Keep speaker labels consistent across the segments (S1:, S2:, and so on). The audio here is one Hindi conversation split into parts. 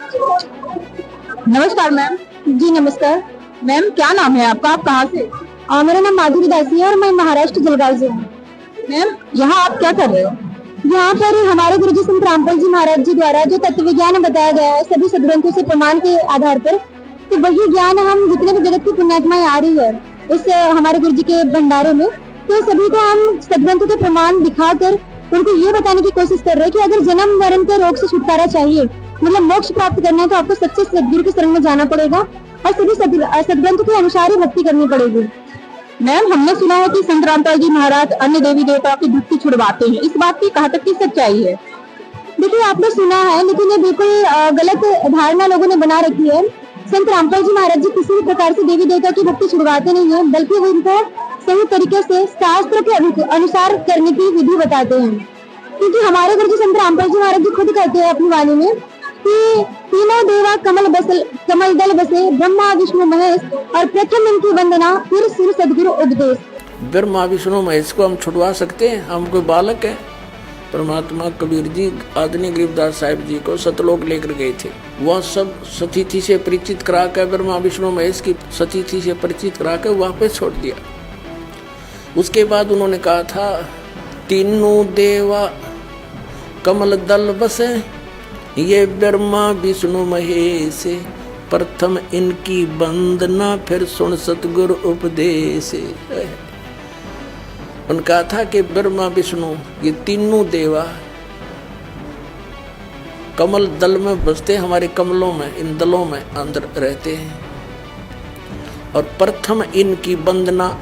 S1: नमस्कार मैम।
S2: जी नमस्कार।
S1: मैम क्या नाम है आपका, आप कहाँ से?
S2: मेरा नाम माधुरी दासी है और मैं महाराष्ट्र जलगांव से हूँ।
S1: मैम यहाँ आप क्या कर रहे हो?
S2: यहाँ पर हमारे गुरुजी संत रामपाल जी महाराज जी द्वारा जो तत्व विज्ञान बताया गया है सभी सदग्रंथों से प्रमाण के आधार पर, तो वही ज्ञान हम जितने भी जगत की पुण्यात्माएं आ रही है इस हमारे गुरुजी के भंडारे में, तो सभी को हम सदग्रंथों के प्रमाण दिखाकर उनको ये बताने की कोशिश कर रहे हैं कि अगर जन्म मरण के रोग से छुटकारा चाहिए, मतलब मोक्ष प्राप्त करना है, तो आपको सच्चे सदगुरु के शरण में जाना पड़ेगा और सभी सदग्रंथों के अनुसार ही भक्ति करनी पड़ेगी।
S1: मैम हमने सुना है कि संत रामपाल जी महाराज अन्य देवी देवताओं की भक्ति छुड़वाते हैं, इस बात की कहाँ तक की सच्चाई है?
S2: देखिए आपने सुना है, लेकिन ये बिल्कुल गलत धारणा लोगों ने बना रखी है। संत रामपाल जी महाराज जी किसी भी प्रकार से देवी देवता की भक्ति छुड़वाते नहीं है, बल्कि वो इनको सही तरीके से शास्त्र के अनुसार करने की विधि बताते हैं। क्योंकि हमारे गुरु जी संत रामपाल जी महाराज जी खुद कहते हैं अपनी वाणी में कि तीनों देवा कमल दल बसे, ब्रह्मा विष्णु महेश, और प्रथम इनकी वंदना फिर सिर सदगुरु उपदेश।
S3: ब्रह्मा विष्णु महेश को हम छुड़वा सकते हैं? हम कोई बालक है? परमात्मा कबीर जी आदरणीय गरीबदास साहिब जी को सतलोक लेकर गए थे, वह सब सतीथि से परिचित करा कर, ब्रह्मा विष्णु महेश की सतीथि से परिचित करा कर वापस छोड़ दिया। उसके बाद उन्होंने कहा था तीनों देवा कमल दल बसे, ये ब्रह्मा विष्णु महेश, प्रथम इनकी वंदना फिर सुन सतगुरु उपदेश। उन्होंने कहा था कि ब्रह्मा विष्णु ये तीनों देवा कमल दल में बसते, हमारे कमलों में, इन दलों में अंदर रहते हैं, और प्रथम इनकी वंदना,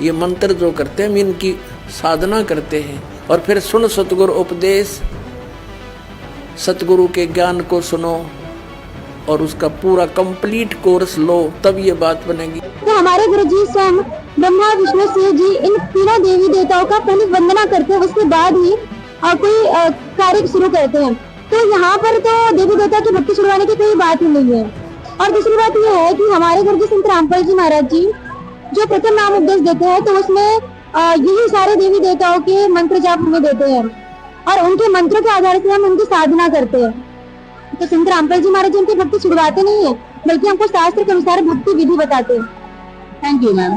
S3: ये मंत्र जो करते हैं हम इनकी साधना करते हैं, और फिर सुन सतगुरु उपदेश, सतगुरु के ज्ञान को सुनो और उसका पूरा कंप्लीट कोर्स लो, तब ये बात बनेगी।
S2: तो हमारे गुरुजी स्वयं ब्रह्मा विष्णु शिव जी इन तीनों देवी देवताओं का पहले वंदना करते हैं, उसके बाद ही कोई कार्य शुरू करते हैं। तो यहाँ पर तो देवी देवता की भक्ति छुड़वाने की कोई बात ही नहीं है। और दूसरी बात यह है कि हमारे गुरुजी संत रामपाल जी महाराज जी जो प्रथम नाम उपदेश देते हैं, तो उसमें यही सारे देवी देवताओं के मंत्र जाप हमें देते हैं और उनके मंत्रों के आधार से हम उनकी साधना करते हैं। तो संत रामपाल जी महाराज जी उनकी भक्ति छुड़वाते नहीं है, बल्कि हमको शास्त्र के अनुसार भक्ति विधि बताते हैं।
S1: Thank you ma'am.